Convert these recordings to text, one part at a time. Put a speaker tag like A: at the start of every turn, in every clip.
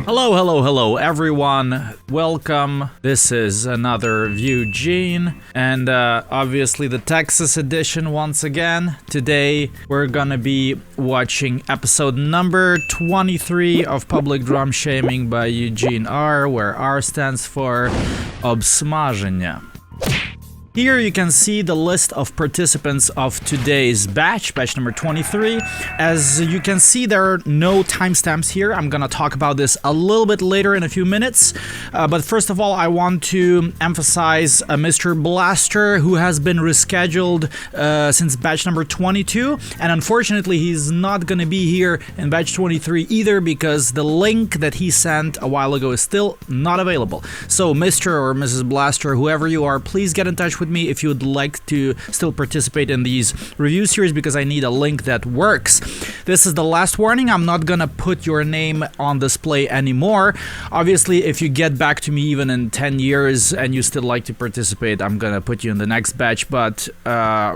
A: Hello, hello, hello, everyone. Welcome. This is another Eugene, and obviously the Texas edition once again. Today, we're gonna be watching episode number 23 of Public Drum Shaming by Eugene R, where R stands for Obsmażenie. Here you can see the list of participants of today's batch number 23. As you can see, there are no timestamps here. I'm gonna talk about this a little bit later in a few minutes. But first of all, I want to emphasize Mr. Blaster, who has been rescheduled since batch number 22. And unfortunately, he's not gonna be here in batch 23 either, because the link that he sent a while ago is still not available. So Mr. or Mrs. Blaster, whoever you are, please get in touch with me if you would like to still participate in these review series, because I need a link that works. This is the last warning. I'm not gonna put your name on display anymore. Obviously, if you get back to me even in 10 years and you still like to participate, I'm gonna put you in the next batch. But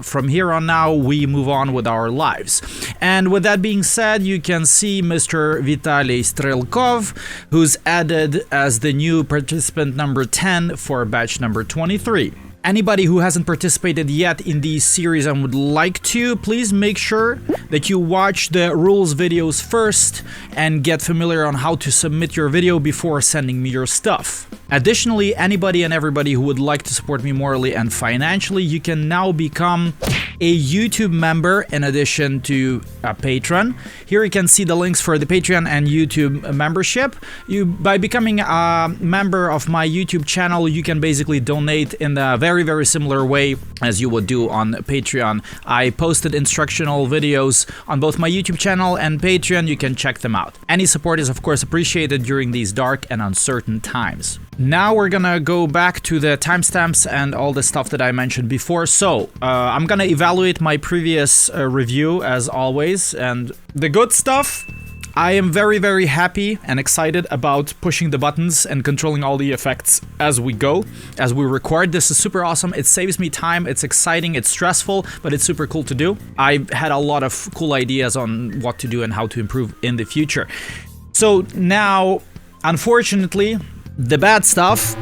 A: from here on now, we move on with our lives. And with that being said, you can see Mr. Vitaly Strelkov, who's added as the new participant number 10 for batch number 23. Anybody who hasn't participated yet in these series and would like to, please make sure that you watch the rules videos first and get familiar on how to submit your video before sending me your stuff. Additionally, anybody and everybody who would like to support me morally and financially, you can now become a YouTube member in addition to a patron. Here you can see the links for the Patreon and YouTube membership. By becoming a member of my YouTube channel, you can basically donate in a very similar way as you would do on Patreon. I posted instructional videos on both my YouTube channel and Patreon. You can check them out. Any support is of course appreciated during these dark and uncertain times. Now we're gonna go back to the timestamps and all the stuff that I mentioned before. So I'm gonna evaluate my previous review as always, and the good stuff. I am very happy and excited about pushing the buttons and controlling all the effects as we go, as we record. This is super awesome. It saves me time. It's exciting. It's stressful, but it's super cool to do. I've had a lot of cool ideas on what to do and how to improve in the future. So now, unfortunately, the bad stuff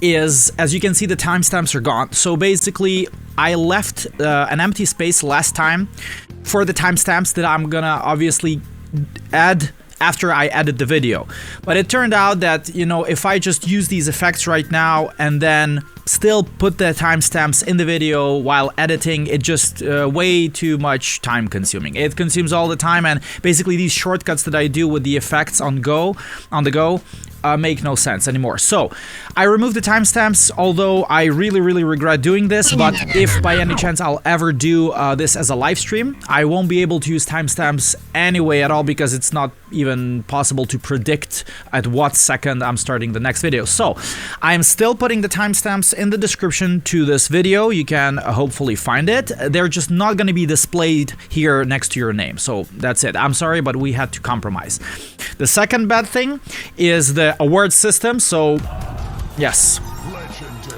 A: is, as you can see, the timestamps are gone. So basically, I left an empty space last time for the timestamps that I'm gonna obviously add after I edit the video. But it turned out that, you know, if I just use these effects right now and then still put the timestamps in the video while editing, it just way too much time consuming. It consumes all the time, and basically these shortcuts that I do with the effects on the go make no sense anymore. So I removed the timestamps, although I really regret doing this. But if by any chance I'll ever do this as a live stream, I won't be able to use timestamps anyway at all, because it's not even possible to predict at what second I'm starting the next video. So I'm still putting the timestamps in the description to this video. You can hopefully find it. They're just not going to be displayed here next to your name. So that's it. I'm sorry, but we had to compromise. The second bad thing is the award system. So yes,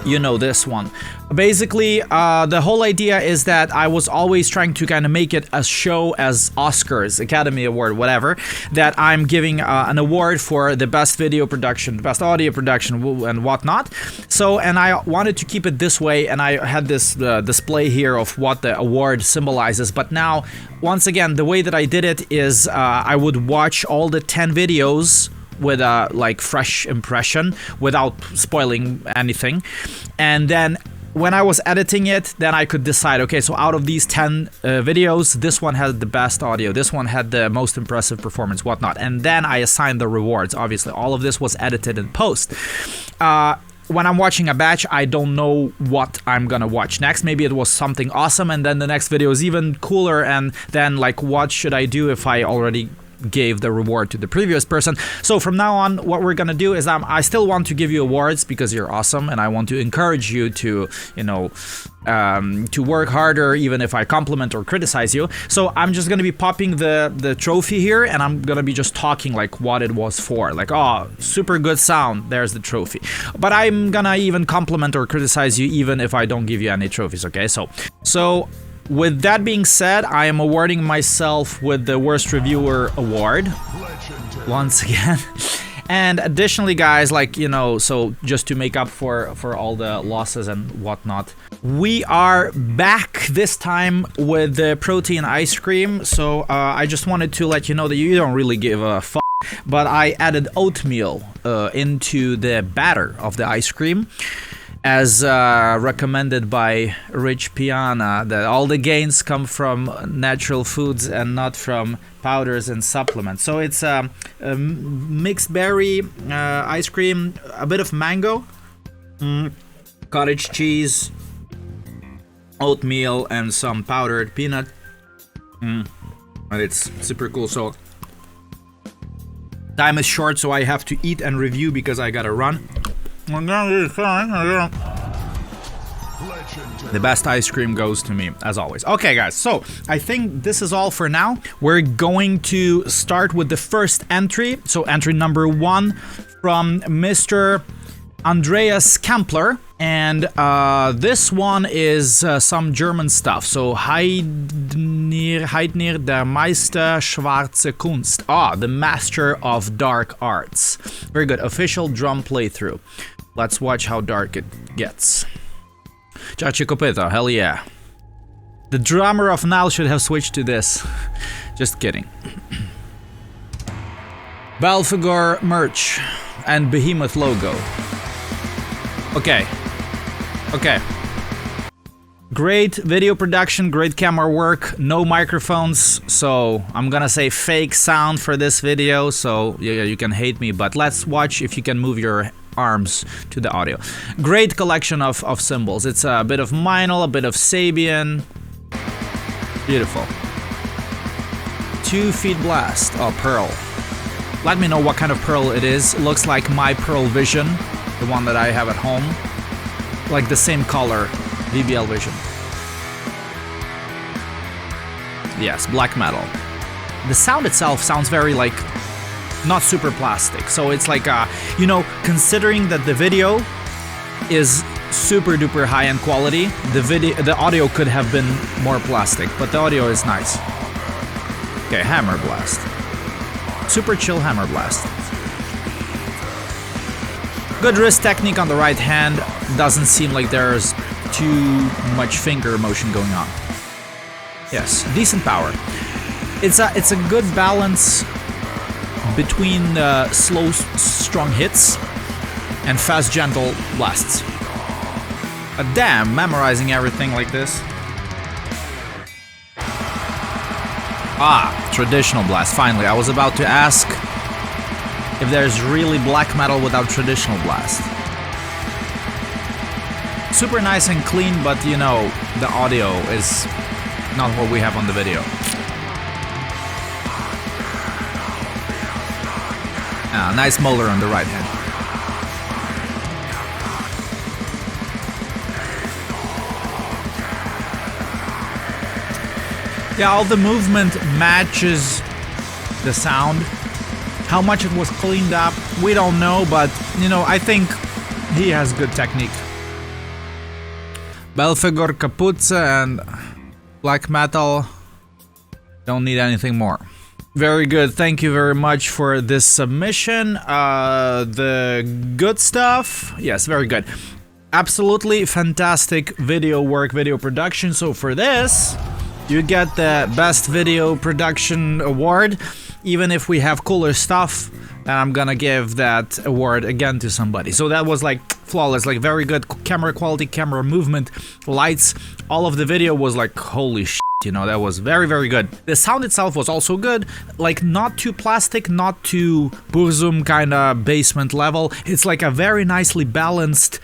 A: you know this one. Basically, the whole idea is that I was always trying to kind of make it a show as Oscars, Academy Award, whatever, that I'm giving an award for the best video production, the best audio production, and whatnot. So, and I wanted to keep it this way, and I had this display here of what the award symbolizes. But now, once again, the way that I did it is I would watch all the 10 videos with a like fresh impression without spoiling anything, and then when I was editing it, then I could decide, okay, so out of these 10 videos, this one had the best audio, this one had the most impressive performance, whatnot, and then I assigned the rewards. Obviously, all of this was edited in post. When I'm watching a batch, I don't know what I'm gonna watch next. Maybe it was something awesome, and then the next video is even cooler, and then like, what should I do if I already gave the reward to the previous person? So from now on, what we're gonna do is I still want to give you awards because you're awesome, and I want to encourage you to, you know, to work harder even if I compliment or criticize you. So I'm just gonna be popping the trophy here, and I'm gonna be just talking like what it was for, like, oh, super good sound, there's the trophy. But I'm gonna even compliment or criticize you even if I don't give you any trophies, okay? So with that being said, I am awarding myself with the Worst Reviewer Award once again. And additionally, guys, like, you know, so just to make up for all the losses and whatnot, we are back this time with the protein ice cream. So I just wanted to let you know that you don't really give a fuck, but I added oatmeal into the batter of the ice cream, as recommended by Rich Piana, that all the gains come from natural foods and not from powders and supplements. So it's a mixed berry ice cream, a bit of mango, cottage cheese, oatmeal, and some powdered peanut. And it's super cool. So time is short, so I have to eat and review because I gotta run. The best ice cream goes to me, as always. Okay, guys, so I think this is all for now. We're going to start with the first entry. So entry number 1 from Mr. Andreas Kempler. And this one is some German stuff. So Heidnir der Meister Schwarze Kunst. The Master of Dark Arts. Very good. Official drum playthrough. Let's watch how dark it gets. Chachi Kopeta, hell yeah. The drummer of Nile should have switched to this. Just kidding. Belphegor merch and Behemoth logo. Okay. Great video production, great camera work, no microphones, so I'm gonna say fake sound for this video, so yeah, you can hate me, but let's watch if you can move your arms to the audio. Great collection of symbols. It's a bit of Meinl, a bit of Sabian. Beautiful. 2 feet blast. Pearl. Let me know what kind of pearl it is. Looks like my Pearl Vision, the one that I have at home. Like the same color, VBL Vision. Yes, black metal. The sound itself sounds very like not super plastic, so it's like you know, considering that the video is super duper high-end quality, the audio could have been more plastic, but the audio is nice. Okay, hammer blast. Super chill hammer blast. Good wrist technique on the right hand. Doesn't seem like there's too much finger motion going on. Yes, decent power. It's a good balance between slow, strong hits and fast, gentle blasts. Damn, memorizing everything like this. Traditional blast, finally. I was about to ask if there's really black metal without traditional blast. Super nice and clean, but you know, the audio is not what we have on the video. Nice molar on the right hand. Yeah, all the movement matches the sound. How much it was cleaned up, we don't know, but you know, I think he has good technique. Belphegor Kapuze and black metal. Don't need anything more. Very good. Thank you very much for this submission. The good stuff. Yes, very good. Absolutely fantastic video work, video production. So for this, you get the Best Video Production Award. Even if we have cooler stuff, then I'm gonna give that award again to somebody. So that was like flawless, like very good camera quality, camera movement, lights. All of the video was like, holy shit. You know, that was very, very good. The sound itself was also good, like not too plastic, not too Burzum kind of basement level. It's like a very nicely balanced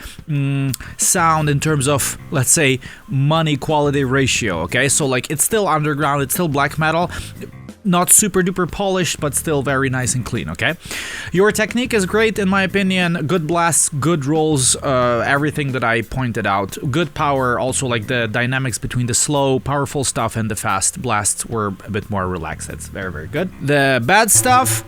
A: sound in terms of, let's say, money quality ratio, okay? So like it's still underground, it's still black metal, not super duper polished, but still very nice and clean, okay? Your technique is great in my opinion. Good blasts, good rolls, everything that I pointed out. Good power, also like the dynamics between the slow, powerful stuff and the fast blasts were a bit more relaxed. That's very, very good. The bad stuff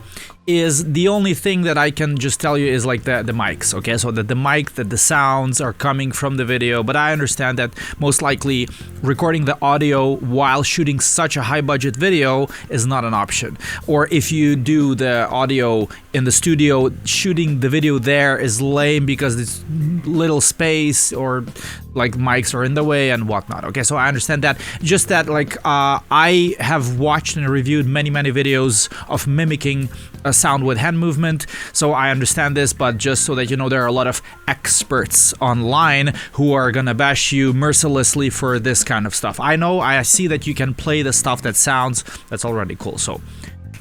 A: is the only thing that I can just tell you is like the mics, okay? So that the mic, that the sounds are coming from the video, but I understand that most likely recording the audio while shooting such a high budget video is not an option. Or if you do the audio in the studio, shooting the video there is lame because it's little space or like mics are in the way and whatnot. Okay, so I understand that. Just that like I have watched and reviewed many videos of mimicking a sound with hand movement, so I understand this, but just so that you know, there are a lot of experts online who are gonna bash you mercilessly for this kind of stuff. I know, I see that you can play the stuff that sounds, that's already cool. So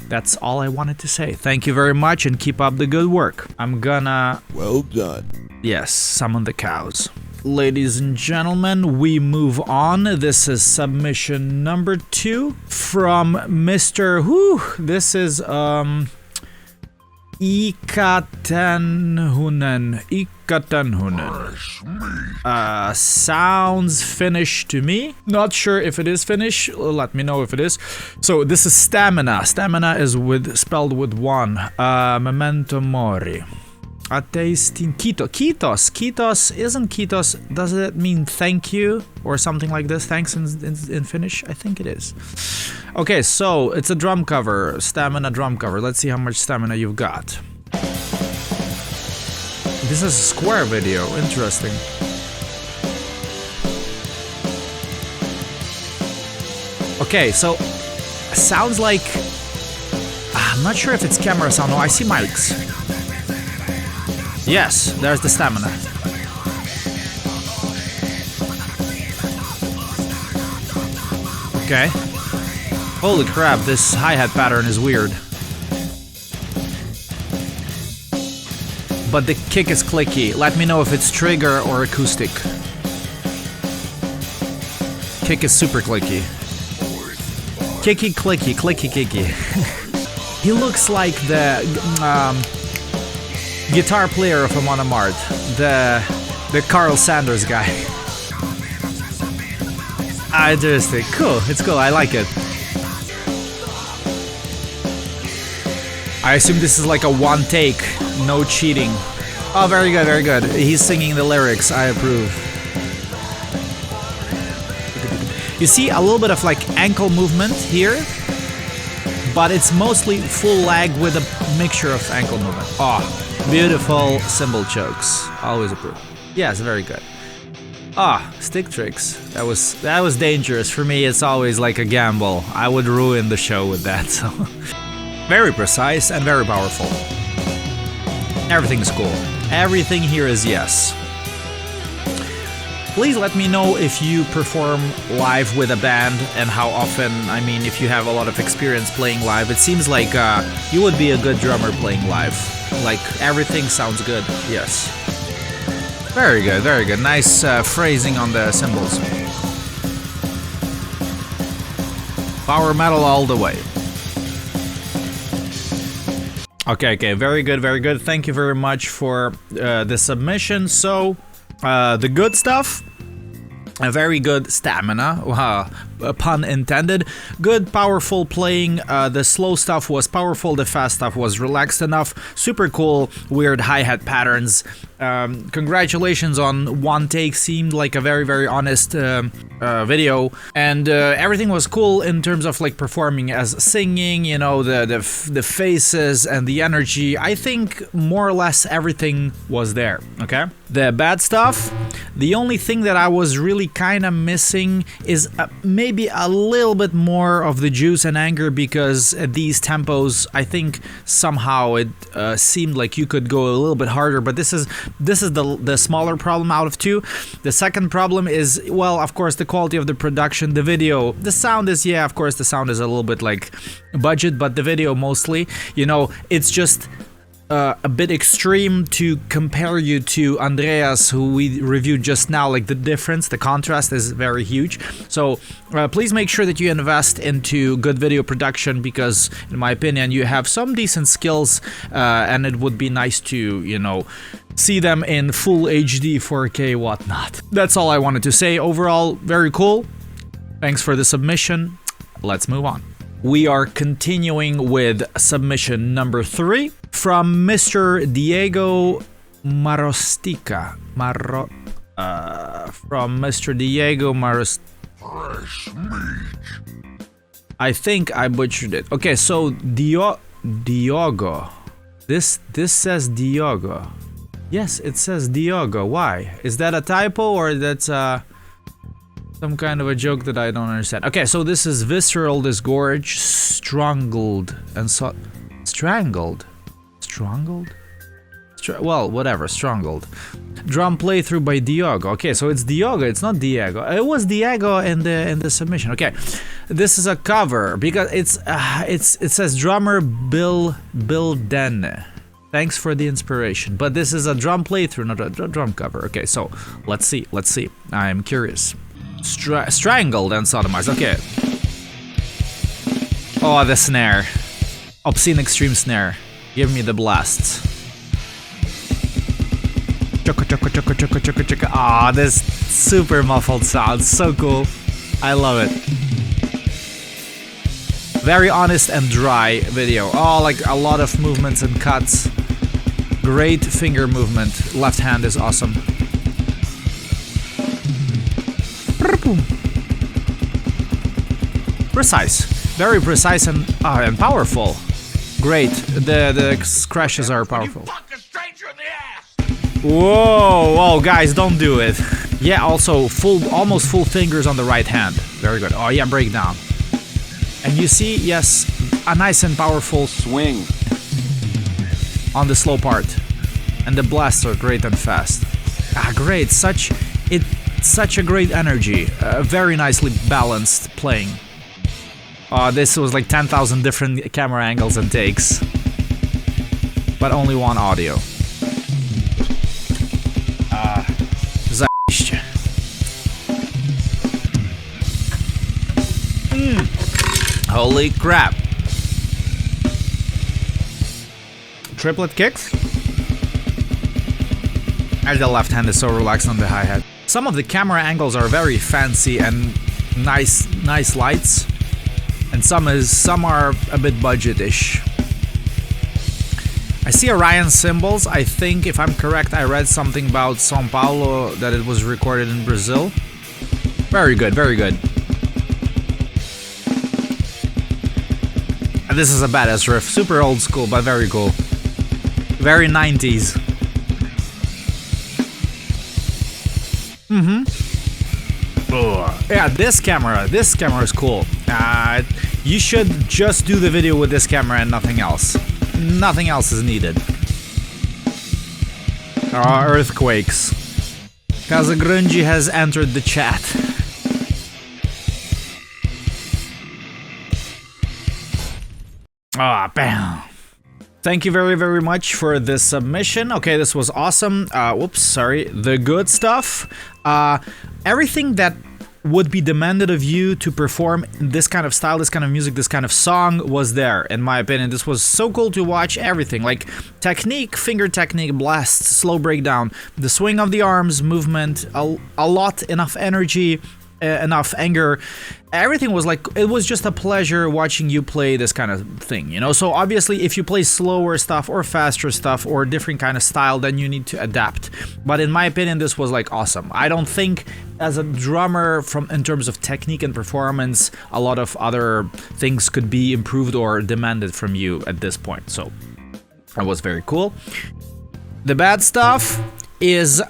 A: that's all I wanted to say. Thank you very much and keep up the good work. I'm gonna...
B: Well done.
A: Yes, summon the cows. Ladies and gentlemen, we move on. This is submission number 2 from Mr. This is Iikka Tenhunen. Iikka Tenhunen. Sounds Finnish to me. Not sure if it is Finnish. Let me know if it is. So this is stamina. Stamina is spelled with 1. Memento mori. Ateistin Kitos. Kitos isn't Kitos. Does it mean thank you or something like this? Thanks in Finnish? I think it is. Okay, so it's a drum cover. Stamina drum cover. Let's see how much stamina you've got. This is a square video. Interesting. Okay, so sounds like... I'm not sure if it's camera sound. No, I see mics. Yes, there's the stamina. Okay. Holy crap, this hi-hat pattern is weird. But the kick is clicky. Let me know if it's trigger or acoustic. Kick is super clicky. Kicky, clicky, clicky, kicky. He looks like the guitar player of Amon Amarth, the Carl Sanders guy. Interesting. Cool. It's cool. I like it. I assume this is like a one take, no cheating. Oh, very good, very good. He's singing the lyrics. I approve. You see a little bit of like ankle movement here, but it's mostly full lag with a mixture of ankle movement. Oh. Beautiful cymbal chokes. Always approve. Yes, very good. Stick tricks. That was dangerous. For me, it's always like a gamble. I would ruin the show with that, so... Very precise and very powerful. Everything's cool. Everything here is yes. Please let me know if you perform live with a band and how often. I mean, if you have a lot of experience playing live. It seems like you would be a good drummer playing live. Like, everything sounds good. Yes. Very good, very good. Nice phrasing on the cymbals. Power metal all the way. Okay, very good, very good. Thank you very much for the submission. So, the good stuff, a very good stamina, pun intended. Good, powerful playing. The slow stuff was powerful, the fast stuff was relaxed enough. Super cool, weird hi-hat patterns. Congratulations on one take, seemed like a very honest video, and everything was cool in terms of like performing as singing, you know, the faces and the energy. I think more or less everything was there. Okay, the bad stuff, the only thing that I was really kind of missing is maybe a little bit more of the juice and anger, because at these tempos I think somehow it seemed like you could go a little bit harder, but this is the smaller problem out of two. The second problem is, well, of course, the quality of the production, the video, the sound is, yeah, of course the sound is a little bit like budget, but the video mostly, you know, it's just a bit extreme to compare you to Andreas, who we reviewed just now. Like, the difference, the contrast is very huge. So please make sure that you invest into good video production, because in my opinion you have some decent skills, and it would be nice to, you know, see them in full HD, 4K, whatnot. That's all I wanted to say. Overall, very cool. Thanks for the submission. Let's move on. We are continuing with submission number 3 from Mr. Diego Marostica. From Mr. Diego Marostica. I think I butchered it. Okay, so Diogo. This says Diego. Yes, it says Diego. Why? Is that a typo or that's some kind of a joke that I don't understand? Okay, so this is Visceral Disgorge, Strangled, and so... Strangled? Strangled? Well, whatever, Strangled. Drum playthrough by Diego. Okay, so it's Diego, it's not Diego. It was Diego in the submission. Okay, this is a cover because it says drummer Bill Den. Thanks for the inspiration. But this is a drum playthrough, not a drum cover. Okay, so let's see. I'm curious. Strangled and sodomized. Okay. Oh, the snare. Obscene extreme snare. Give me the blasts. Ah, this super muffled sound. So cool. I love it. Very honest and dry video. Oh, like a lot of movements and cuts. Great finger movement. Left hand is awesome. Precise. Very precise and powerful. Great. The crashes are powerful. Whoa, guys, don't do it. Yeah, also almost full fingers on the right hand. Very good. Oh yeah, breakdown. And you see, yes, a nice and powerful swing on the slow part. And the blasts are great and fast. Great. Such a great energy. Very nicely balanced playing. This was like 10,000 different camera angles and takes. But only one audio. Holy crap. Triplet kicks? And the left hand is so relaxed on the hi-hat. Some of the camera angles are very fancy and nice lights. And some are a bit budget-ish. I see Orion cymbals. I think, if I'm correct, I read something about São Paulo, that it was recorded in Brazil. Very good, very good. And this is a badass riff. Super old school, but very cool. Very 90s. Yeah, this camera is cool. You should just do the video with this camera and nothing else. Nothing else is needed. Earthquakes. Casagrungi has entered the chat. Bam. Thank you very, very much for this submission. Okay, this was awesome. Whoops, sorry. The good stuff. Everything that would be demanded of you to perform this kind of style, this kind of music, this kind of song was there, in my opinion. This was so cool to watch. Everything, like technique, finger technique, blasts, slow breakdown, the swing of the arms, movement, a lot, enough energy, enough anger. Everything was like, it was just a pleasure watching you play this kind of thing, you know? So obviously if you play slower stuff or faster stuff or different kind of style, then you need to adapt. But in my opinion, this was like awesome. I don't think as a drummer, in terms of technique and performance, a lot of other things could be improved or demanded from you at this point. So that was very cool. The bad stuff is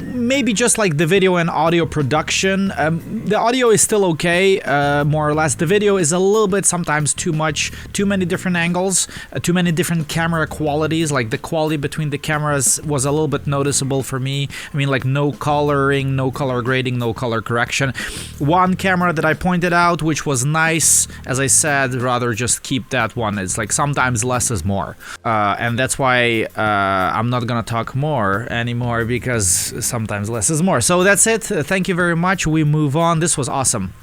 A: maybe just like the video and audio production. The audio is still okay, more or less. The video is a little bit sometimes too much, too many different angles, too many different camera qualities. Like the quality between the cameras was a little bit noticeable for me. I mean, like no coloring, no color grading, no color correction. One camera that I pointed out, which was nice, as I said, rather just keep that one. It's like sometimes less is more. And that's why I'm not gonna talk more anymore, because sometimes less is more. So that's it. Thank you very much. We move on. This was awesome.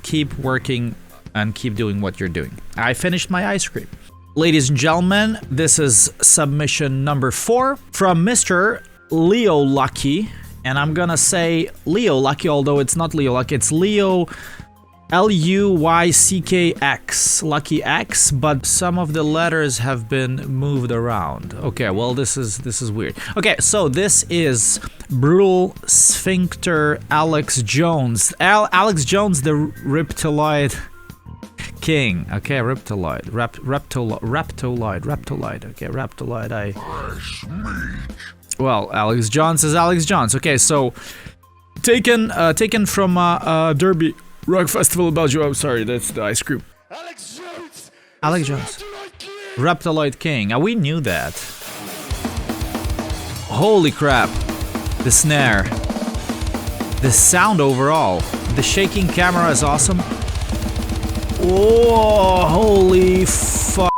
A: Keep working and keep doing what you're doing. I finished my ice cream. Ladies and gentlemen, this is submission number 4 from Mr. Leo Luyckx. And I'm gonna say Leo Luyckx, although it's not Leo Luyckx, it's Leo Luyckx, Lucky X, but some of the letters have been moved around. Okay, well this is weird. Okay, so this is Brutal Sphincter Alex Jones. Alex Jones, the reptiloid King. Okay, Reptiloid. Reptiloid. Okay, Reptiloid. Well, Alex Johns is Alex Johns. Okay, so taken from Derby Rock Festival in Belgium. I'm sorry, that's the ice cream. Alex Jones. Reptiloid King. We knew that. Holy crap. The snare. The sound overall. The shaking camera is awesome. Oh, holy fuck.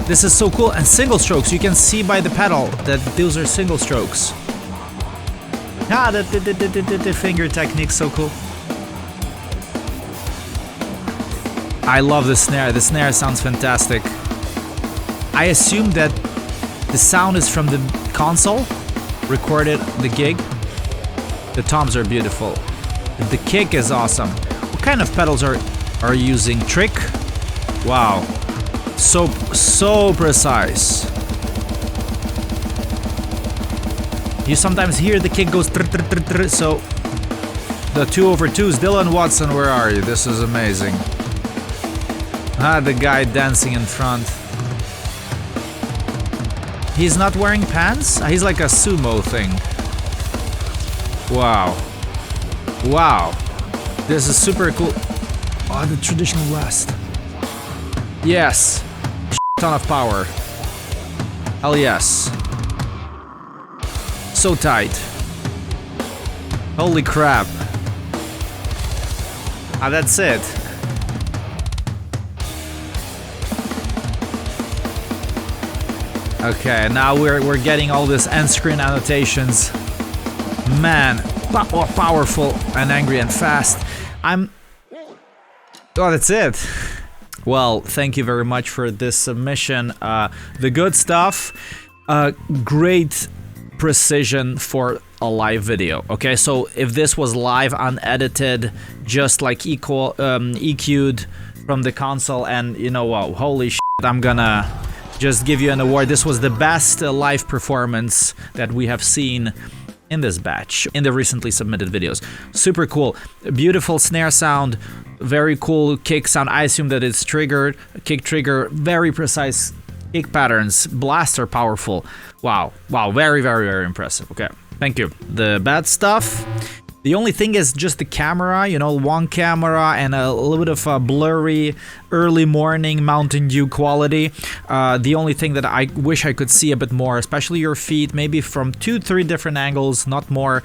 A: This is so cool. And single strokes. You can see by the pedal that those are single strokes. Ah, the finger technique's so cool. I love the snare. The snare sounds fantastic. I assume that the sound is from the console, recorded the gig. The toms are beautiful. The kick is awesome. What kind of pedals are you using? Trick? Wow. So precise. You sometimes hear the kick goes so the 2/2s. Dylan Watson, where are you? This is amazing. Ah, the guy dancing in front. He's not wearing pants? He's like a sumo thing. Wow. Wow. This is super cool. Oh, the traditional blast. Yes. Ton of power. Hell yes. So tight. Holy crap. Ah, that's it. Okay, now we're getting all this end screen annotations. Man, powerful and angry and fast. Oh, that's it. Well, thank you very much for this submission. The good stuff, great precision for a live video. Okay, so if this was live unedited, just like EQ'd from the console, and you know what, holy shit, I'm gonna just give you an award. This was the best live performance that we have seen in this batch, in the recently submitted videos. Super cool. Beautiful snare sound, very cool kick sound. I assume that it's triggered, kick trigger, very precise kick patterns. Blaster powerful. Wow, very impressive. Okay, thank you. The bad stuff, the only thing is just the camera, you know, one camera and a little bit of a blurry early morning Mountain Dew quality. The only thing that I wish I could see a bit more, especially your feet, maybe from 2-3 different angles, not more.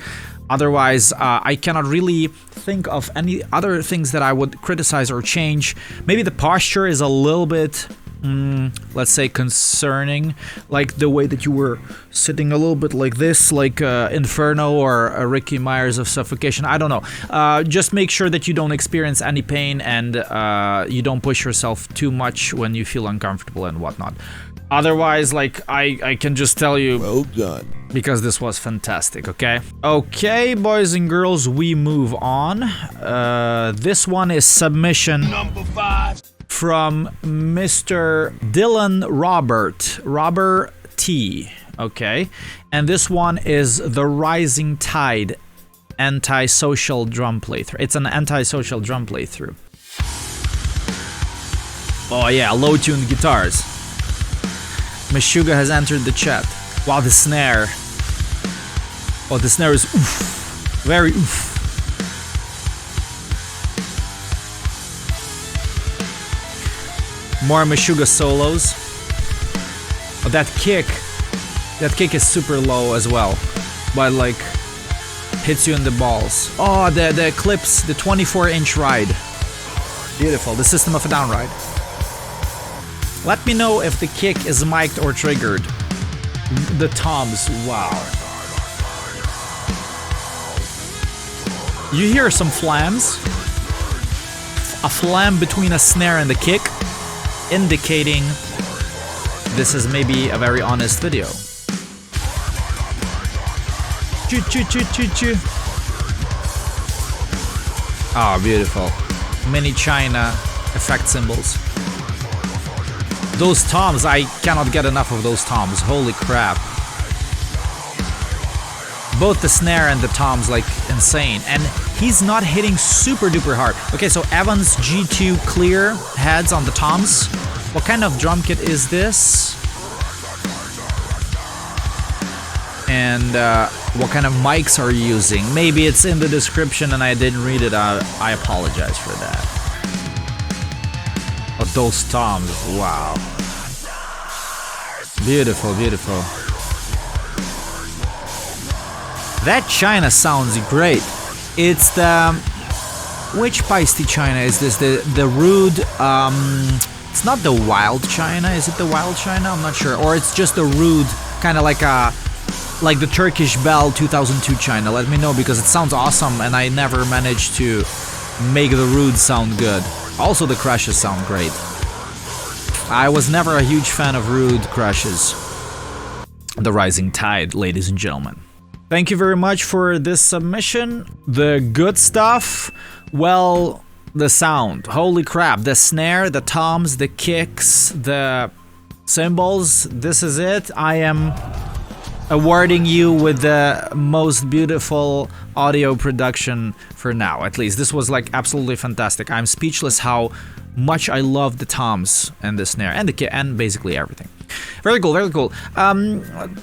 A: Otherwise, I cannot really think of any other things that I would criticize or change. Maybe the posture is a little bit, let's say, concerning, like the way that you were sitting a little bit like this, like Inferno or Ricky Myers of Suffocation. I don't know. Just make sure that you don't experience any pain and you don't push yourself too much when you feel uncomfortable and whatnot. Otherwise, like, I can just tell you, well done, because this was fantastic. Okay, boys and girls, we move on. This one is submission number 5 from Mr. Dylan Rober't, Robert T. Okay, and this one is the Rising Tide anti-social drum playthrough. It's an anti-social drum playthrough. Oh yeah, low-tuned guitars. Meshuggah has entered the chat. Wow, the snare. Oh, the snare is oof. Very oof. More Meshuggah solos. Oh, that kick is super low as well, but like hits you in the balls. Oh, the clips, the 24-inch ride. Beautiful, the System of a Down ride. Let me know if the kick is mic'd or triggered. The toms, wow. You hear some flams. A flam between a snare and the kick, indicating this is maybe a very honest video. Choo choo choo choo choo. Oh, beautiful. Mini China effect symbols. Those toms, I cannot get enough of those toms. Holy crap. both the snare and the toms like insane, and he's not hitting super duper hard. Okay, so Evans G2 clear heads on the toms. What kind of drum kit is this? And what kind of mics are you using? Maybe it's in the description and I didn't read it. I apologize for that. Oh, those toms, wow. Beautiful, beautiful. That China sounds great. It's the... Which Paisty China is this? The rude... it's not the wild China. Is it the wild China? I'm not sure. Or it's just the rude, kind of like a... Like the Turkish Bell 2002 China. Let me know, because it sounds awesome and I never managed to make the rude sound good. Also the crashes sound great. I was never a huge fan of rude crashes. The rising tide, ladies and gentlemen. Thank you very much for this submission. The good stuff, well, the sound. Holy crap, the snare, the toms, the kicks, the cymbals, this is it. I am awarding you with the most beautiful audio production for now, at least. This was like absolutely fantastic. I'm speechless how much I love the toms and the snare and the kit and basically everything. Very cool, very cool.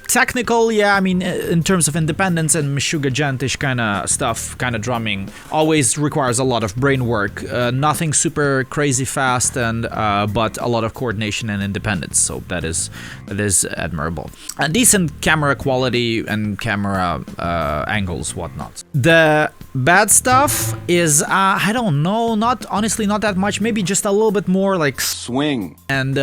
A: Technical, yeah, I mean, in terms of independence and Meshuggah Gentish kind of stuff, kind of drumming, always requires a lot of brain work. Nothing super crazy fast, and but a lot of coordination and independence. So that is admirable. A decent camera quality and camera angles, whatnot. The bad stuff is I don't know, honestly not that much. Maybe just a little bit more like
B: swing
A: and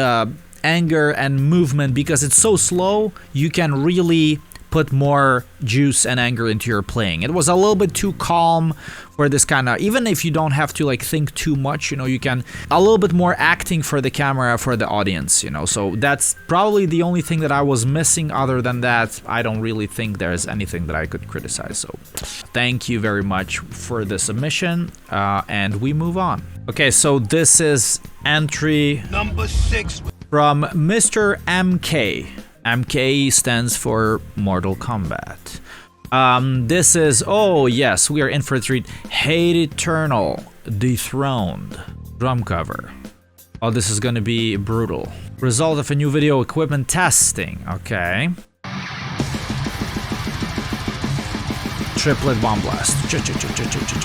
A: anger and movement, because it's so slow. You can really put more juice and anger into your playing. It was a little bit too calm for this kind of, even if you don't have to like think too much, you know, you can a little bit more acting for the camera, for the audience, you know. So that's probably the only thing that I was missing. Other than that, I don't really think there's anything that I could criticize. So thank you very much for the submission, and we move on. Okay, so this is entry
B: number 6
A: from Mr. MK. MK stands for Mortal Kombat. This is, oh yes, we are in for a treat. Hate Eternal, Dethroned, drum cover. Oh, this is gonna be brutal. Result of a new video equipment testing, okay. Triplet bomb blast.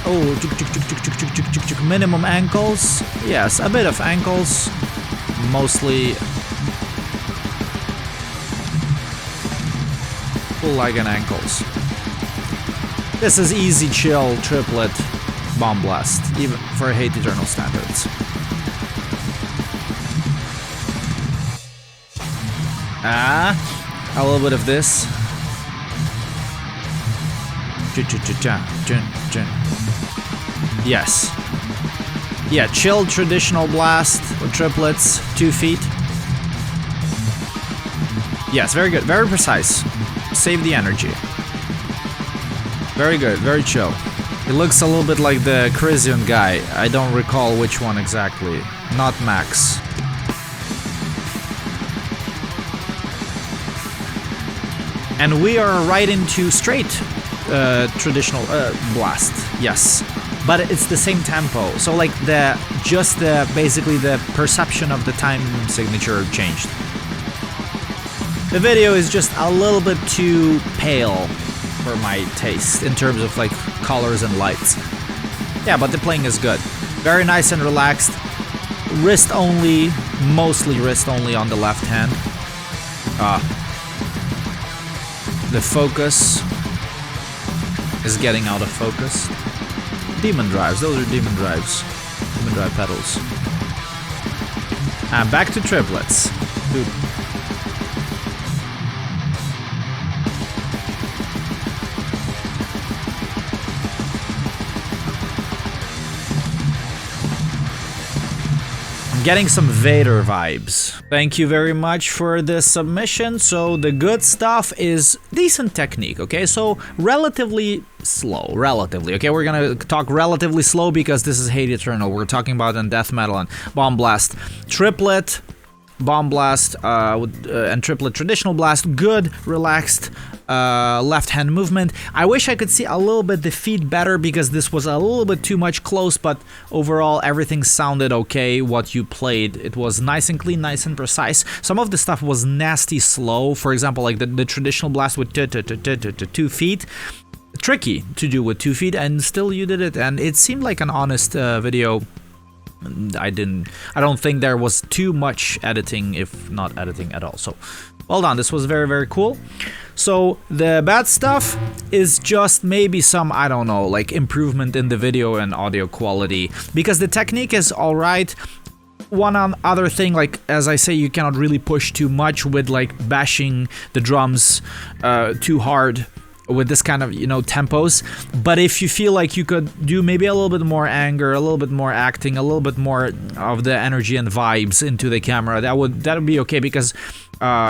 A: Oh, minimum ankles. Yes, a bit of ankles. Mostly full leg and ankles. This is easy chill triplet bomb blast, even for Hate Eternal standards. A little bit of this. Yes. Yeah, chill traditional blast with triplets, 2 feet. Yes, very good, very precise. Save the energy. Very good, very chill. It looks a little bit like the Crisian guy. I don't recall which one exactly. Not Max. And we are right into straight traditional blast. Yes. But it's the same tempo, so like basically the perception of the time signature changed. The video is just a little bit too pale for my taste in terms of like colors and lights. Yeah, but the playing is good. Very nice and relaxed. Wrist only, mostly wrist only on the left hand. The focus is getting out of focus. Demon drives, those are demon drives. Demon drive pedals. And back to triplets. Dude. I'm getting some Vader vibes. Thank you very much for this submission. So the good stuff is decent technique, okay? So relatively slow, okay? We're gonna talk relatively slow because this is Hate Eternal. We're talking about in death metal and bomb blast. Triplet, bomb blast, and triplet traditional blast, good, relaxed, left hand movement. I wish I could see a little bit the feet better because this was a little bit too much close, but overall everything sounded okay. What you played, it was nice and clean, nice and precise. Some of the stuff was nasty slow. For example, like the traditional blast with 2 feet. Tricky to do with 2 feet, and still you did it, and it seemed like an honest video. I don't think there was too much editing, if not editing at all. So well done, this was very, very cool. So the bad stuff is just maybe some, I don't know, like improvement in the video and audio quality, because the technique is all right. One other thing, like as I say, you cannot really push too much with like bashing the drums too hard with this kind of, you know, tempos. But if you feel like you could do maybe a little bit more anger, a little bit more acting, a little bit more of the energy and vibes into the camera, that would be okay, because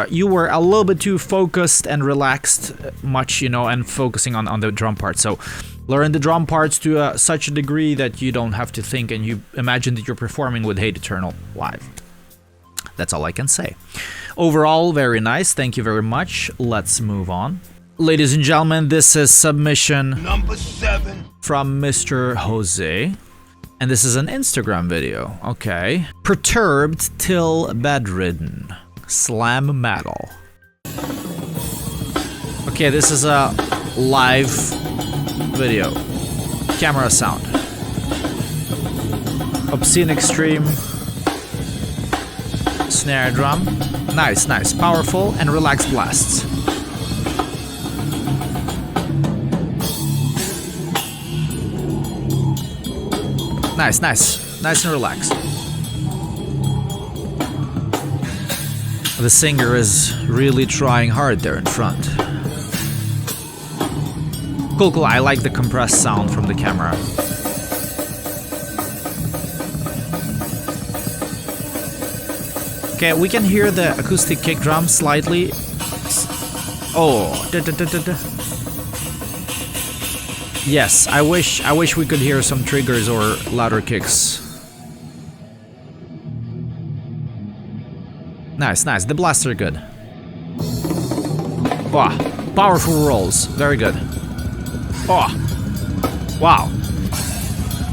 A: you were a little bit too focused and relaxed much, you know, and focusing on the drum part. So learn the drum parts to such a degree that you don't have to think and you imagine that you're performing with Hate Eternal live. That's all I can say. Overall, very nice. Thank you very much. Let's move on. Ladies and gentlemen, this is submission number 7 from Mr. Jose. And this is an Instagram video. Okay. Perturbed till bedridden. Slam metal. Okay, this is a live video. Camera sound. Obscene extreme. Snare drum. Nice, nice. Powerful and relaxed blasts. Nice, nice. Nice and relaxed. The singer is really trying hard there in front. Cool, cool. I like the compressed sound from the camera. Okay, we can hear the acoustic kick drum slightly. Oh. Yes, I wish we could hear some triggers or louder kicks. Nice, nice. The blasts are good. Wow, powerful rolls. Very good. Oh, wow.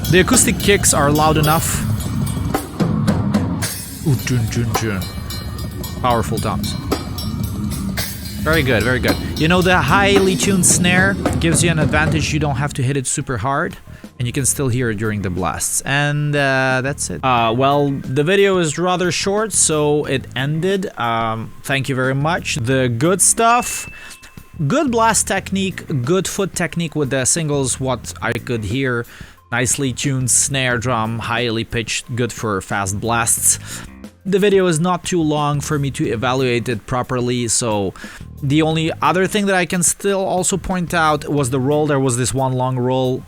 A: The acoustic kicks are loud enough. Ooh, jun, jun, jun. Powerful toms. Very good, very good. You know, the highly tuned snare gives you an advantage. You don't have to hit it super hard, and you can still hear it during the blasts. And that's it. Well, the video is rather short, so it ended. Thank you very much. The good stuff. Good blast technique, good foot technique with the singles, what I could hear. Nicely tuned snare drum, highly pitched, good for fast blasts. The video is not too long for me to evaluate it properly, so the only other thing that I can still also point out was the roll. There was this one long roll.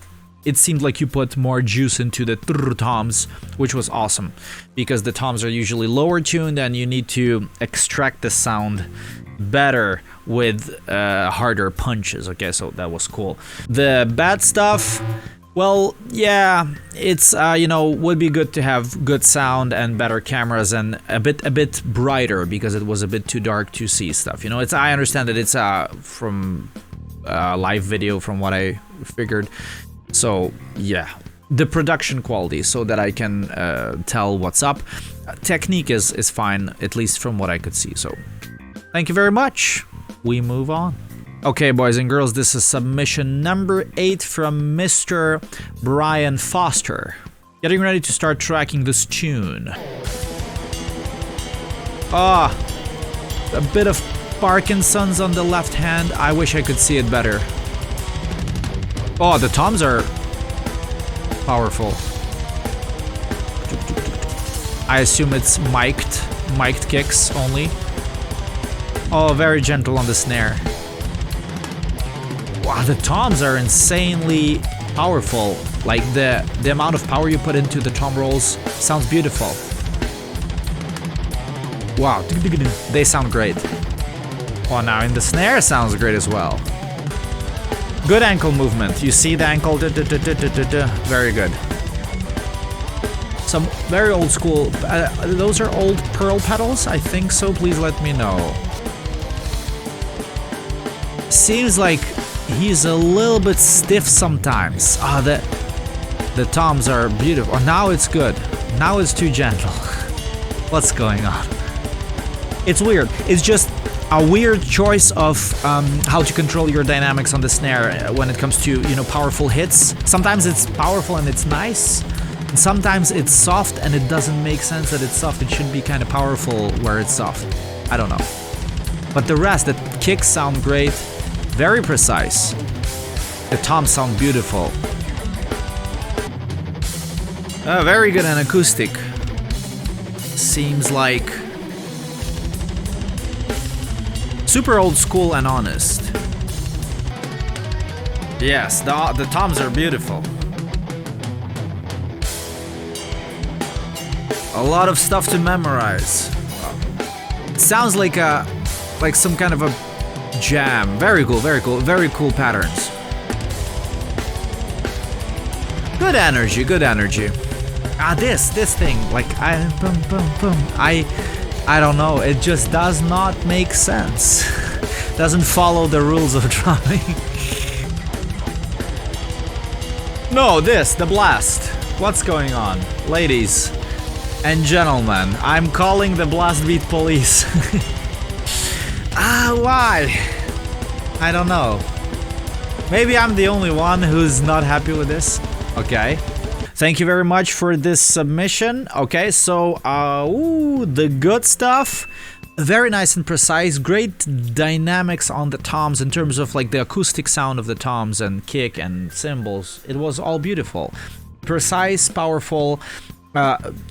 A: It seemed like you put more juice into the toms, which was awesome, because the toms are usually lower tuned and you need to extract the sound better with harder punches. Okay, so that was cool. The bad stuff, well, yeah, it's you know, would be good to have good sound and better cameras and a bit brighter, because it was a bit too dark to see stuff. You know, it's, I understand that it's from live video from what I figured. So yeah, the production quality, so that I can tell what's up. Technique is fine, at least from what I could see. So thank you very much. We move on. Okay, boys and girls, this is submission number 8 from Mr. Brian Foster. Getting ready to start tracking this tune. Ah, a bit of Parkinson's on the left hand. I wish I could see it better. Oh, the toms are powerful. I assume it's mic'd kicks only. Oh, very gentle on the snare. Wow, the toms are insanely powerful. Like the amount of power you put into the tom rolls sounds beautiful. Wow, they sound great. Oh, now in the snare sounds great as well. Good ankle movement. You see the ankle? Very good. Some very old school. Those are old Pearl pedals? I think so. Please let me know. Seems like he's a little bit stiff sometimes. Ah, the toms are beautiful. Oh, now it's good. Now it's too gentle. What's going on? It's weird. It's just a weird choice of how to control your dynamics on the snare when it comes to, you know, powerful hits. Sometimes it's powerful and it's nice. And sometimes it's soft and it doesn't make sense that it's soft. It should be kind of powerful where it's soft. I don't know. But the rest, the kicks sound great. Very precise. The toms sound beautiful. Very good and acoustic. Seems like super old school and honest. Yes, the toms are beautiful. A lot of stuff to memorize. Sounds like some kind of a jam. Very cool, very cool, very cool patterns. Good energy, good energy. This thing, like I don't know, it just does not make sense. Doesn't follow the rules of drumming. No, the blast. What's going on? Ladies and gentlemen, I'm calling the blast beat police. Why? I don't know. Maybe I'm the only one who's not happy with this. Okay. Thank you very much for this submission. Okay, so, the good stuff. Very nice and precise. Great dynamics on the toms in terms of like the acoustic sound of the toms and kick and cymbals. It was all beautiful. Precise, powerful,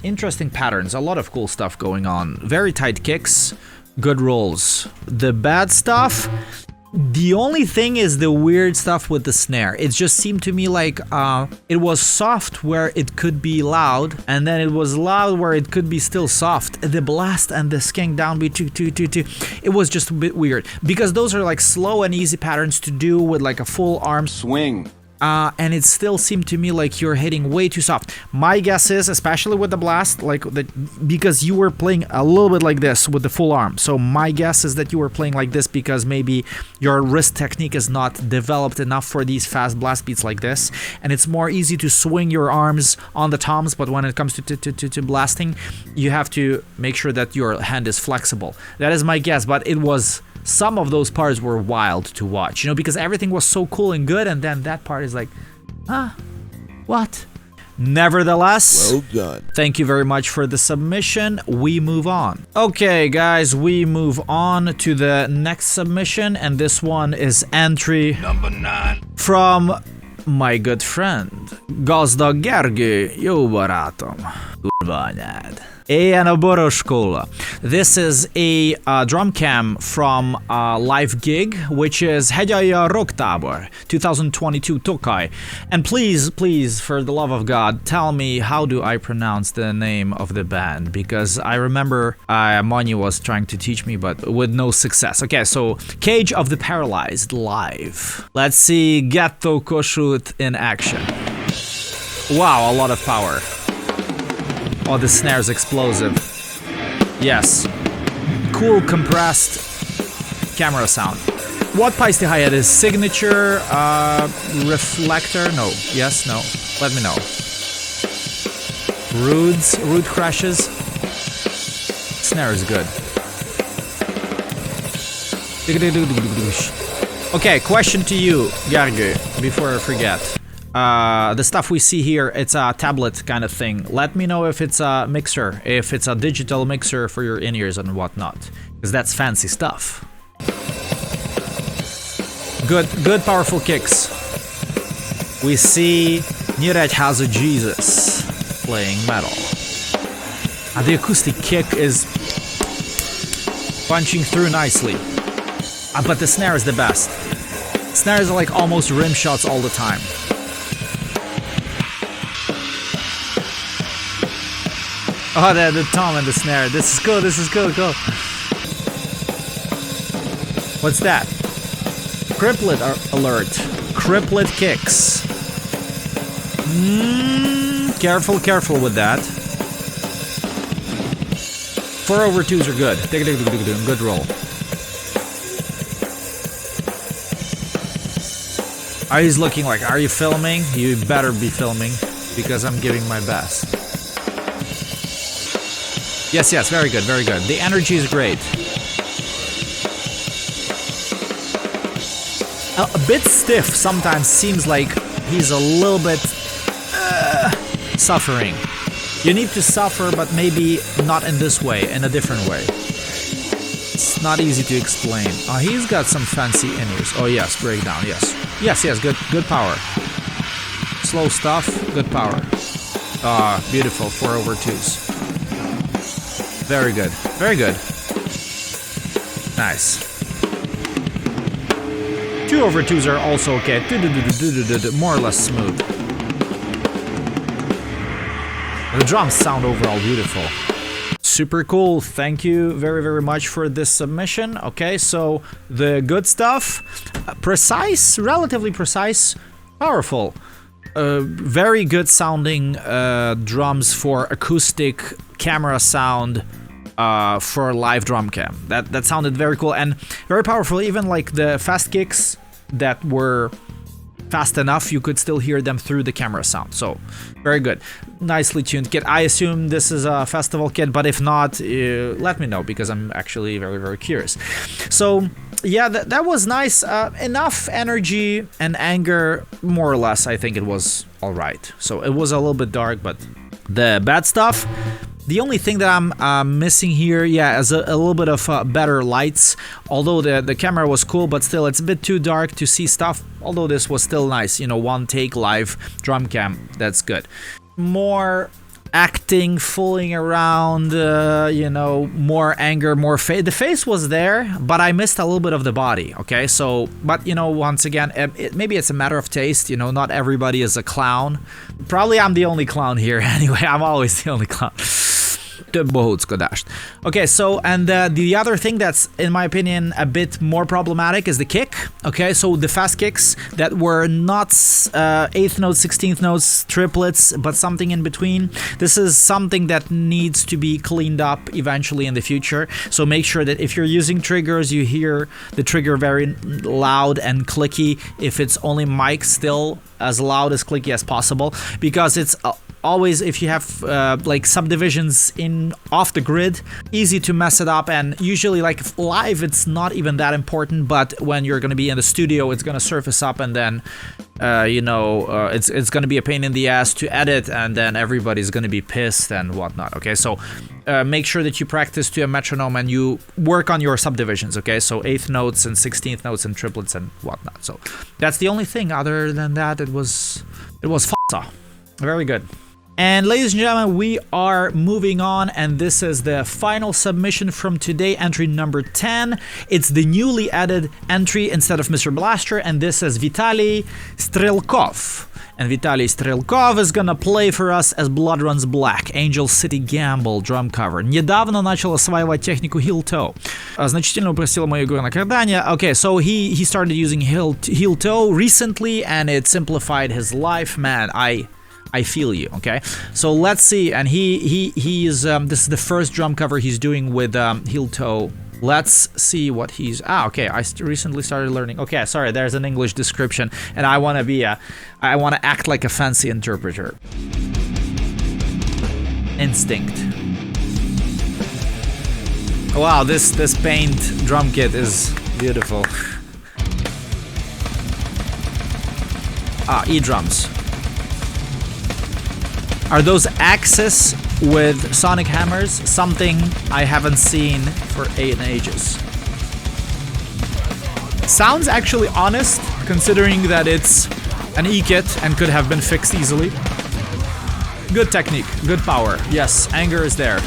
A: interesting patterns. A lot of cool stuff going on. Very tight kicks. Good rolls. The bad stuff. The only thing is the weird stuff with the snare. It just seemed to me like it was soft where it could be loud, and then it was loud where it could be still soft. The blast and the skank downbeat, it was just a bit weird. Because those are like slow and easy patterns to do with like a full arm swing. And it still seemed to me like you're hitting way too soft. My guess is, especially with the blast, because you were playing a little bit like this with the full arm. So my guess is that you were playing like this because maybe your wrist technique is not developed enough for these fast blast beats like this. And it's more easy to swing your arms on the toms, but when it comes to blasting, you have to make sure that your hand is flexible. That is my guess, but it was... Some of those parts were wild to watch, you know, because everything was so cool and good, and then that part is like, what? Nevertheless,
B: well done.
A: Thank you very much for the submission. We move on. Okay, guys, we move on to the next submission, and this one is entry
B: number 9
A: from my good friend Gazdag Gergo. Jó barátom. Kurva anyád. Éjjel a boroskola. This is a drum cam from a live gig, which is Hegyalja Rock Tábor 2022 Tokaj. And please, for the love of God, tell me how do I pronounce the name of the band, because I remember Moni was trying to teach me, but with no success. Okay, so Cage of the Paralyzed live. Let's see Ghetto Kossuth in action. Wow, a lot of power. Oh, the snare's explosive. Yes. Cool, compressed camera sound. What Paisti had is signature reflector? No. Yes, no. Let me know. Rude crashes. Snare is good. Okay, question to you, Gergo, before I forget. The stuff we see here, it's a tablet kind of thing. Let me know if it's a mixer, if it's a digital mixer for your in-ears and whatnot, because that's fancy stuff. Good powerful kicks. We see Nyíregyháza Jesus playing metal. The acoustic kick is punching through nicely. But the snare is the best. Snares are like almost rim shots all the time. Oh, the tom and the snare. This is cool, go. What's that? Criplet alert. Criplet kicks. Careful with that. 4/2s are good. Good roll. Oh, he's looking like, are you filming? You better be filming, because I'm giving my best. Yes, yes, very good, very good. The energy is great. A bit stiff sometimes, seems like he's a little bit suffering. You need to suffer, but maybe not in this way, in a different way. It's not easy to explain. Oh, he's got some fancy in-ears. Oh yes, breakdown, yes. Yes, yes, good power. Slow stuff, good power. Ah, beautiful, 4/2s. Very good, very good. Nice. 2/2s are also okay. More or less smooth. The drums sound overall beautiful. Super cool. Thank you very, very much for this submission. Okay, so the good stuff. Precise, relatively precise, powerful. Very good sounding drums for acoustic camera sound for live drum cam. That sounded very cool and very powerful. Even like the fast kicks that were fast enough, you could still hear them through the camera sound. So very good, nicely tuned kit. I assume this is a festival kit, but if not, let me know, because I'm actually very, very curious. So yeah, that was nice. Enough energy and anger, more or less. I think it was all right. So it was a little bit dark, but the bad stuff. The only thing that I'm missing here, yeah, is a little bit of better lights. Although the camera was cool, but still it's a bit too dark to see stuff. Although this was still nice, you know, one take live drum cam, that's good. More acting, fooling around, you know, more anger, more face. The face was there, but I missed a little bit of the body, okay? So, but, you know, once again, maybe it's a matter of taste, you know, not everybody is a clown. Probably I'm the only clown here anyway, I'm always the only clown. Okay, so, and the other thing that's, in my opinion, a bit more problematic is the kick. Okay, so the fast kicks that were not 8th notes, 16th notes, triplets, but something in between. This is something that needs to be cleaned up eventually in the future. So make sure that if you're using triggers, you hear the trigger very loud and clicky. If it's only mic, still as loud as clicky as possible, because it's always, if you have like subdivisions in off the grid, easy to mess it up. And usually, like live, it's not even that important, but when you're going to be in the studio, it's going to surface up, and then you know, it's going to be a pain in the ass to edit, and then everybody's going to be pissed and whatnot. Okay, so make sure that you practice to a metronome and you work on your subdivisions. Okay, so 8th notes and 16th notes and triplets and whatnot. So that's the only thing. Other than that, it was f***a. Very good. And ladies and gentlemen, we are moving on, and this is the final submission from today, entry number 10. It's the newly added entry instead of Mr. Blaster, and this is Vitaly Strelkov. And Vitaly Strelkov is gonna play for us as Blood Runs Black, Angel City Gamble drum cover. Недавно начал осваивать технику heel toe. Значительно упростила мою игру на кардане. Okay, so he started using heel toe recently, and it simplified his life. Man, I feel you. Okay, so let's see. And he is this is the first drum cover he's doing with heel toe. Let's see what he's okay. I recently started learning. Okay, sorry, there's an English description, and I want to act like a fancy interpreter. Instinct. Wow, this paint drum kit is beautiful. E-drums. Are those Axis with sonic hammers? Something I haven't seen for ages. Sounds actually honest, considering that it's an E-kit and could have been fixed easily. Good technique, good power. Yes, anger is there.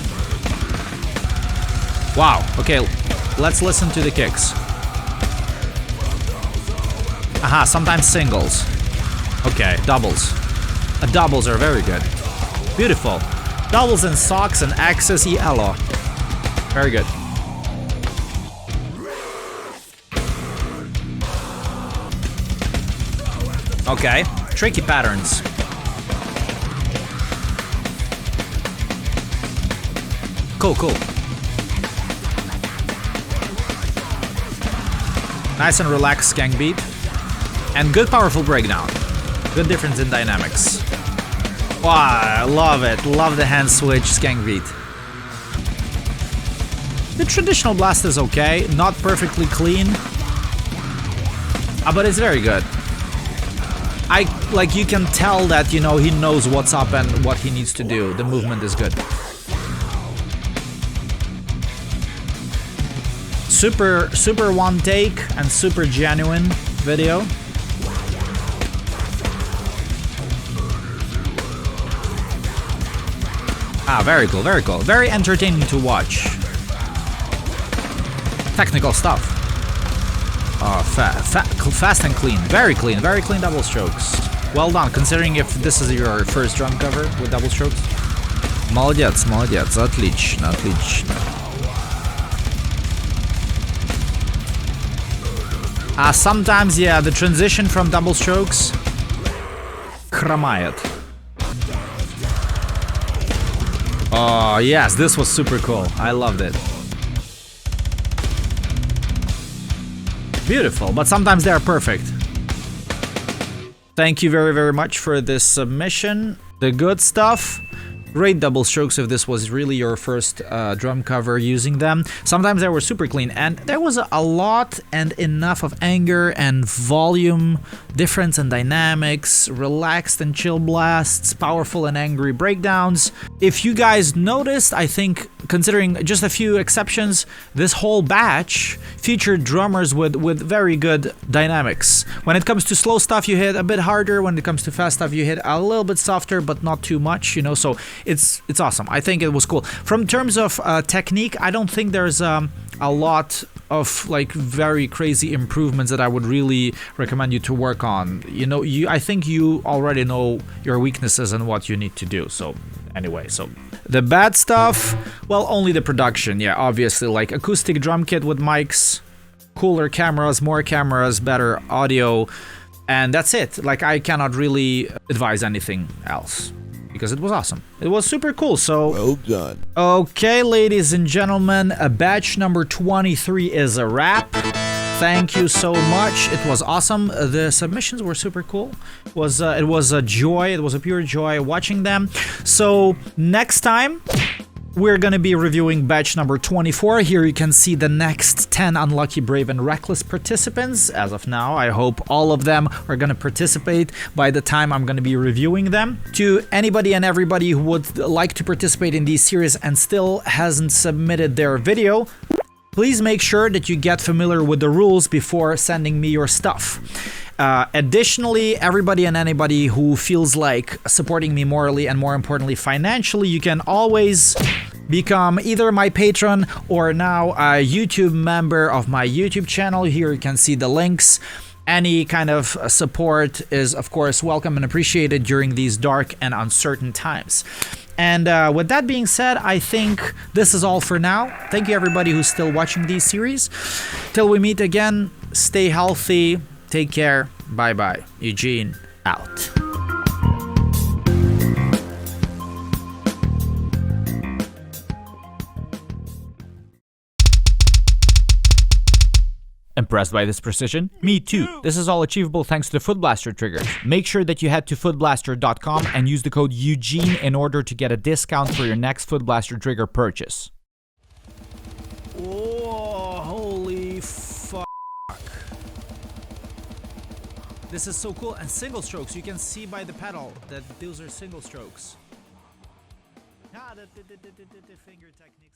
A: Wow, okay, let's listen to the kicks. Aha, sometimes singles. Okay, doubles. Doubles are very good. Beautiful. Doubles and socks and Axis e elo. Very good. Okay, tricky patterns. Cool, cool. Nice and relaxed skank beat. And good powerful breakdown. Good difference in dynamics. Wow, I love it. Love the hand switch skank beat. The traditional blast is okay, not perfectly clean, but it's very good. You can tell that, you know, he knows what's up and what he needs to do. The movement is good. Super one take and super genuine video. Ah, very cool, very cool. Very entertaining to watch. Technical stuff. Oh, fast and clean. Very clean double strokes. Well done, considering if this is your first drum cover with double strokes. Молодец, молодец, отлично, отлично. Sometimes, yeah, the transition from double strokes хромает. Oh, yes, this was super cool. I loved it. Beautiful, but sometimes they are perfect. Thank you very, very much for this submission. The good stuff. Great double strokes if this was really your first drum cover using them. Sometimes they were super clean, and there was a lot and enough of anger and volume difference and dynamics, relaxed and chill blasts, powerful and angry breakdowns. If you guys noticed, I think, considering just a few exceptions, this whole batch featured drummers with very good dynamics. When it comes to slow stuff, you hit a bit harder. When it comes to fast stuff, you hit a little bit softer, but not too much, you know, so it's awesome. I think it was cool. From terms of technique, I don't think there's a lot of like very crazy improvements that I would really recommend you to work on. You know, I think you already know your weaknesses and what you need to do. So anyway, so the bad stuff, well, only the production. Yeah, obviously, like acoustic drum kit with mics, cooler cameras, more cameras, better audio, and that's it. Like, I cannot really advise anything else, because it was awesome. It was super cool, so...
B: Well done.
A: Okay, ladies and gentlemen, batch number 23 is a wrap. Thank you so much. It was awesome. The submissions were super cool. It was a joy. It was a pure joy watching them. So next time, we're going to be reviewing batch number 24. Here you can see the next 10 unlucky, brave, and reckless participants. As of now, I hope all of them are going to participate by the time I'm going to be reviewing them. To anybody and everybody who would like to participate in these series and still hasn't submitted their video, please make sure that you get familiar with the rules before sending me your stuff. Additionally, everybody and anybody who feels like supporting me morally and more importantly financially, you can always become either my patron or now a YouTube member of my YouTube channel. Here you can see the links. Any kind of support is, of course, welcome and appreciated during these dark and uncertain times. And with that being said, I think this is all for now. Thank you everybody who's still watching these series. Till we meet again, stay healthy, take care, bye-bye. Eugene, out. Impressed by this precision? Me too. This is all achievable thanks to the Foot Blaster triggers. Make sure that you head to footblaster.com and use the code Eugene in order to get a discount for your next Foot Blaster trigger purchase. Oh, holy fuck. This is so cool. And single strokes, you can see by the pedal that those are single strokes. Ah, the finger technique.